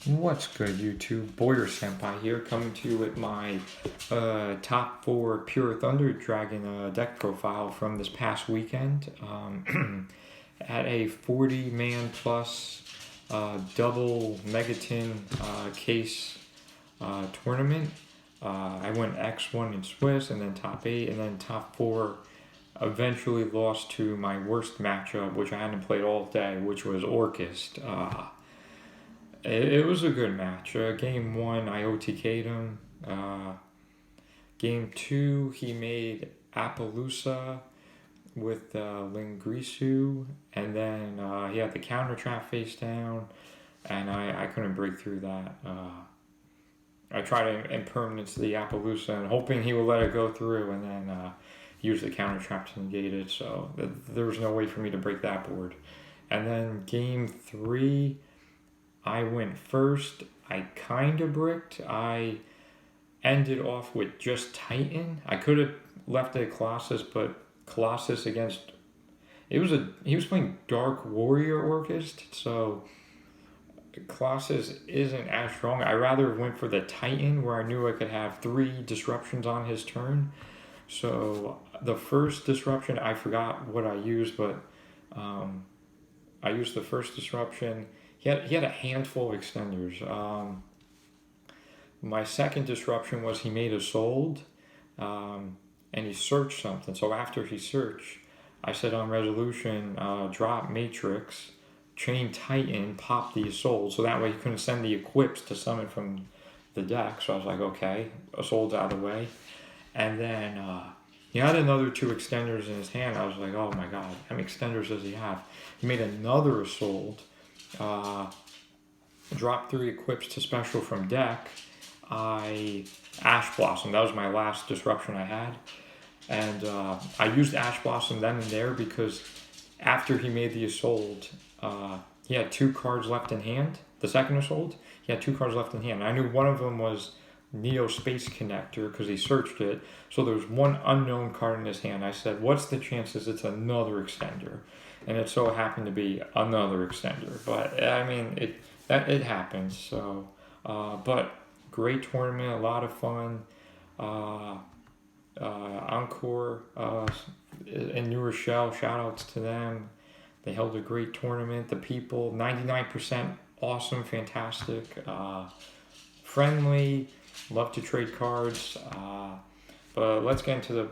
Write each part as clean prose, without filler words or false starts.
What's good, YouTube? Boyer Senpai here, coming to you with my top 4 Pure Thunder Dragon deck profile from this past weekend. At a 40-man plus double Megatin case tournament. I went X1 in Swiss, and then top 8, and then top 4. Eventually lost to my worst matchup, which I hadn't played all day, which was Orchist. It was a good match. Game 1, I OTK'd him. Game 2, he made Appaloosa with Lingrisu, and then he had the counter trap face down, and I couldn't break through that. I tried to impermanence the Appaloosa and hoping he would let it go through, and then use the counter trap to negate it, so there was no way for me to break that board. And then game 3, I went first. I kind of bricked. I ended off with just Titan. I could have left it Colossus, but Colossus against... he was playing Dark Warrior Orchist, so Colossus isn't as strong. I rather went for the Titan, where I knew I could have 3 disruptions on his turn. So the first disruption, I forgot what I used, but I used the first disruption. He had a handful of extenders. My second disruption was he made a sold, and he searched something. So after he searched, I said on resolution, drop Matrix, chain Titan, pop the sold. So that way he couldn't send the equips to summon from the deck. So I was like, okay, a sold's out of the way. And then he had another 2 extenders in his hand. I was like, oh my god, how many extenders does he have? He made another assault. Dropped 3 equips to special from deck. I Ash Blossom. That was my last disruption I had. And I used Ash Blossom then and there because after he made the assault, he had 2 cards left in hand. The second assault, he had 2 cards left in hand. I knew one of them was Neo Space Connector because he searched it. So there was one unknown card in his hand. I said, what's the chances it's another extender? And it so happened to be another extender. But I mean, it happens. So, but great tournament, a lot of fun. Encore in New Rochelle, shout outs to them. They held a great tournament. The people, 99% awesome, fantastic, friendly. Love to trade cards. But let's get into the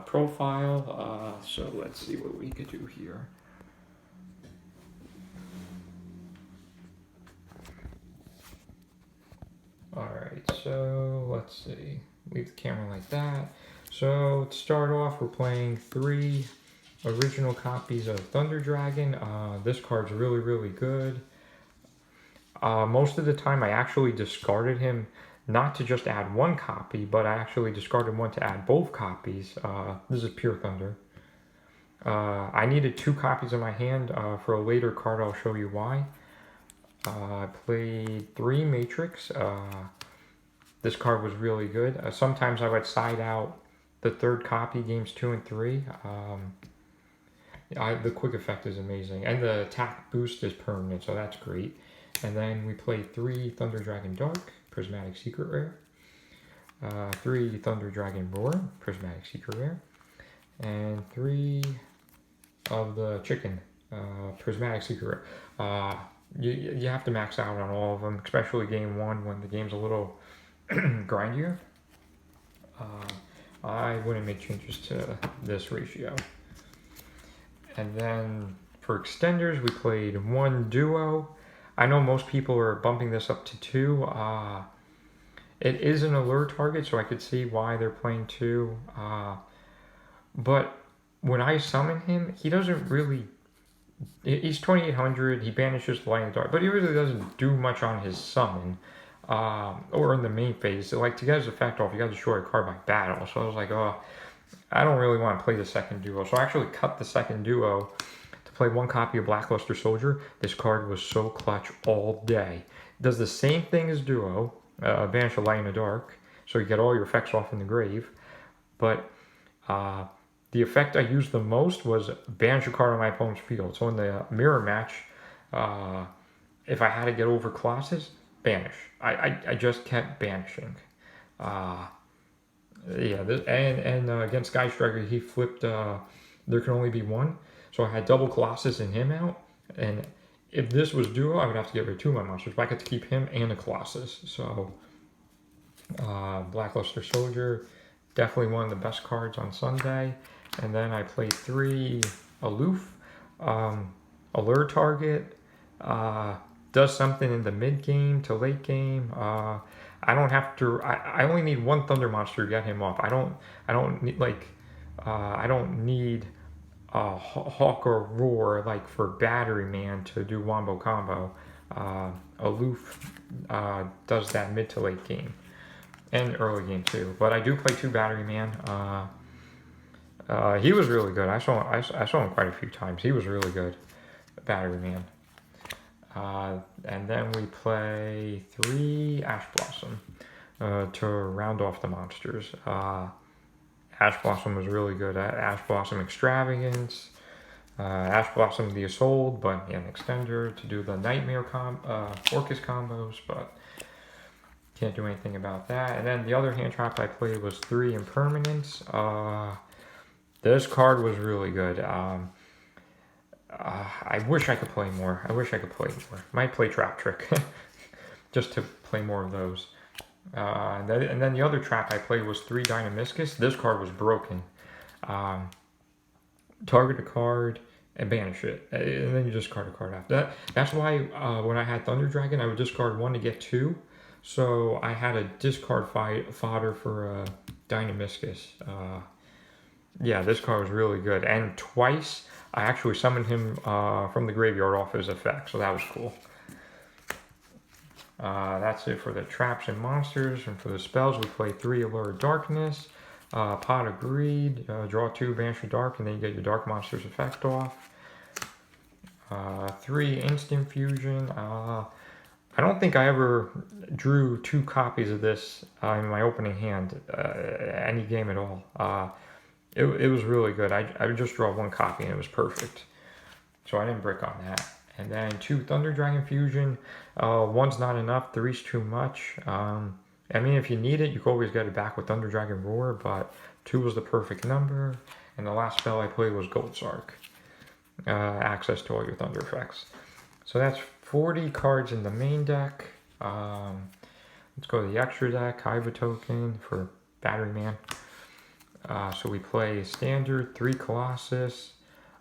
profile. So let's see what we could do here. Alright, so let's see. Leave the camera like that. So to start off, we're playing 3 original copies of Thunder Dragon. This card's really, really good. Most of the time I actually discarded him not to just add 1 copy, but I actually discarded 1 to add both copies. This is Pure Thunder. I needed 2 copies in my hand. For a later card, I'll show you why. I played 3 Matrix. This card was really good. Sometimes I would side out the 3rd copy, games 2 and 3. The quick effect is amazing. And the attack boost is permanent, so that's great. And then we played 3 Thunder Dragon Dark, Prismatic Secret Rare. 3 Thunder Dragon Roar, Prismatic Secret Rare. And 3 of the Chicken, Prismatic Secret Rare. You have to max out on all of them, especially game 1 when the game's a little grindier. I wouldn't make changes to this ratio. And then for extenders, we played 1 duo. I know most people are bumping this up to 2. It is an allure target, so I could see why they're playing 2. But when I summon him, he doesn't really... He's 2800, he banishes the lightning dart, but he really doesn't do much on his summon, or in the main phase. So, like, to get his effect off, you gotta destroy a card by battle. So I was like, oh, I don't really want to play the second duo. So I actually cut the second duo to play 1 copy of Blackluster Soldier. This card was so clutch all day. It does the same thing as duo, banish a light in the dark, so you get all your effects off in the grave, but the effect I used the most was banish a card on my opponent's field. So in the mirror match, if I had to get over Colossus, banish. I just kept banishing. Uh, yeah, and against Sky Striker, he flipped. There can only be one, so I had double Colossus and him out. And if this was duo, I would have to get rid of two of my monsters. But I got to keep him and a Colossus. So Blackluster Soldier, definitely one of the best cards on Sunday. And then I played 3 Aloof, Allure Target, does something in the mid game to late game. I don't have to. I only need one Thunder monster to get him off. I don't need like. I don't need Hawk or Roar like for Battery Man to do Wombo Combo. Aloof does that mid to late game and early game too. But I do play 2 Battery Man. He was really good. I saw him quite a few times. He was really good, Battery Man. And then we play 3 Ash Blossom to round off the monsters. Ash Blossom was really good. Ash Blossom Extravagance, Ash Blossom the Assault, but an extender to do the Nightmare Orcus combos, but can't do anything about that. And then the other hand trap I played was 3 Impermanence. This card was really good. I wish I could play more. Might play Trap Trick just to play more of those. And then the other trap I played was 3 Dynamiscus. This card was broken. Target a card and banish it, and then you discard a card after. That's why when I had Thunder Dragon, I would discard 1 to get 2. So I had a discard fodder for Dynamiscus. Yeah, this card was really good. And twice, I actually summoned him from the graveyard off his effect, so that was cool. That's it for the traps and monsters. And for the spells, we play 3 Allure of Darkness, Pot of Greed, draw 2, banish your dark, and then you get your dark monster's effect off. 3 Instant Fusion. I don't think I ever drew 2 copies of this in my opening hand, any game at all. It was really good. I would just draw 1 copy and it was perfect. So I didn't brick on that. And then 2 Thunder Dragon Fusion. 1's not enough, 3's too much. I mean, if you need it, you can always get it back with Thunder Dragon Roar, but 2 was the perfect number. And the last spell I played was Gold Sark. Access to all your Thunder effects. So that's 40 cards in the main deck. Let's go to the extra deck. Kaiba token for Battery Man. So we play Standard, 3 Colossus.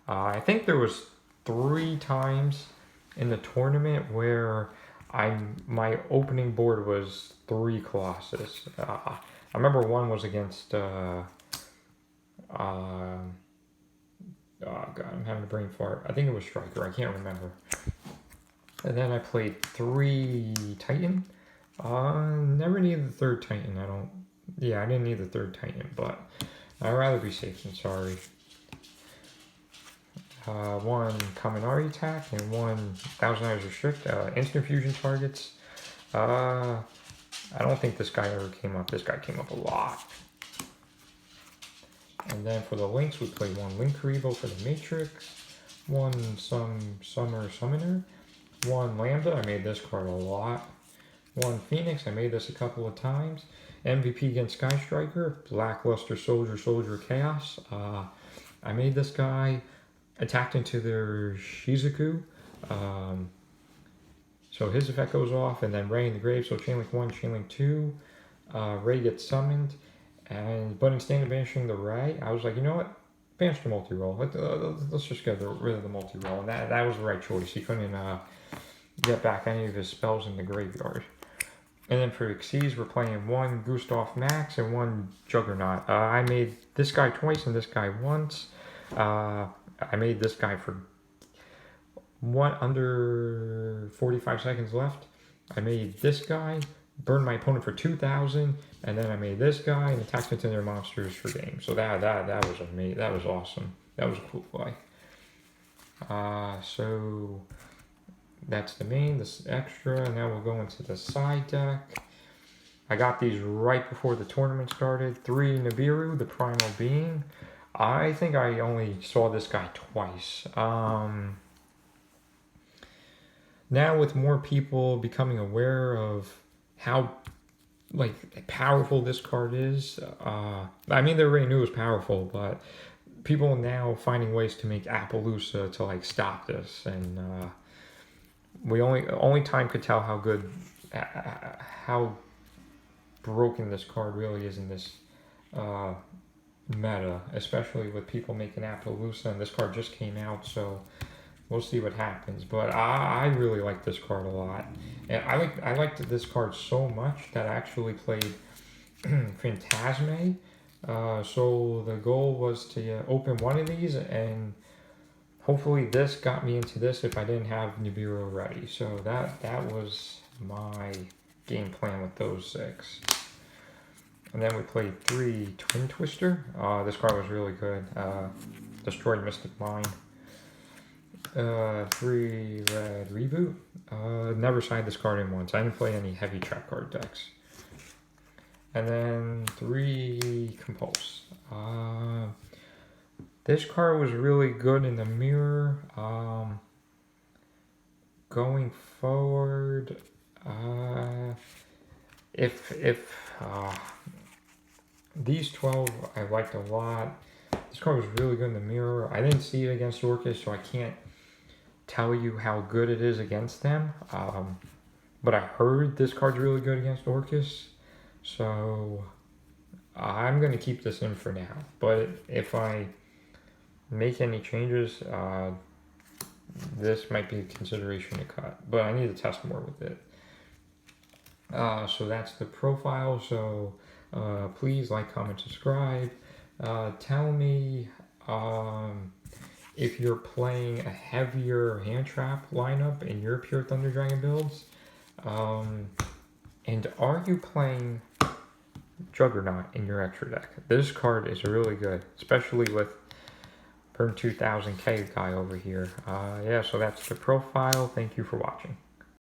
I think there was 3 times in the tournament where my opening board was 3 Colossus. I remember one was against oh god, I'm having a brain fart. I think it was Striker. I can't remember. And then I played 3 Titan. Never needed the 3rd Titan. I didn't need the 3rd Titan, but I'd rather be safe than sorry. 1 Kaminari attack and 1 Thousand Eyes Restrict. Instant fusion targets. I don't think this guy ever came up. This guy came up a lot. And then for the links, we played 1 Link Karibo for the Matrix, 1 Summer Summoner, 1 Lambda. I made this card a lot. 1 Phoenix. I made this a couple of times. MVP against Sky Striker. Blackluster Soldier Chaos. I made this guy. Attacked into their Shizuku. So his effect goes off, and then Ray in the grave. So Chain Link 1, Chain Link 2. Ray gets summoned. But instead of banishing the Ray, I was like, you know what? Banish the multi-roll. Let's just get rid of the multi-roll. And that was the right choice. He couldn't get back any of his spells in the graveyard. And then for Xyz, we're playing 1 Gustav Max and 1 Juggernaut. I made this guy twice and this guy once. I made this guy for under 45 seconds left. I made this guy, burned my opponent for 2,000, and then I made this guy and attacked into their monsters for game. So that was amazing. That was awesome. That was a cool play. So that's the main, this extra, and now we'll go into the side deck. I got these right before the tournament started. 3 Nibiru, the Primal Being. I think I only saw this guy twice. now with more people becoming aware of how like powerful this card is, I mean they already knew it was powerful, but people now finding ways to make Appaloosa to like stop this, and we only time could tell how good, how broken this card really is in this uh, meta, especially with people making Appaloosa, and this card just came out, so we'll see what happens. But I really like this card a lot, and I liked this card so much that I actually played Phantasme. So the goal was to open one of these, and hopefully this got me into this if I didn't have Nibiru ready. So that was my game plan with those 6. And then we played 3 Twin Twister. This card was really good. Destroyed Mystic Mind. 3 Red Reboot. Never signed this card in once. I didn't play any heavy trap card decks. And then 3 Compulse. This card was really good in the mirror. Going forward, if these 12 I liked a lot. This card was really good in the mirror. I didn't see it against Orcus, so I can't tell you how good it is against them. But I heard this card's really good against Orcus, so I'm going to keep this in for now. But if I make any changes, this might be a consideration to cut. But I need to test more with it. So that's the profile. So please like, comment, subscribe. Tell me if you're playing a heavier hand trap lineup in your Pure Thunder Dragon builds. And are you playing Juggernaut in your extra deck? This card is really good, especially with Burn 2000K guy over here. Yeah, so that's the profile. Thank you for watching.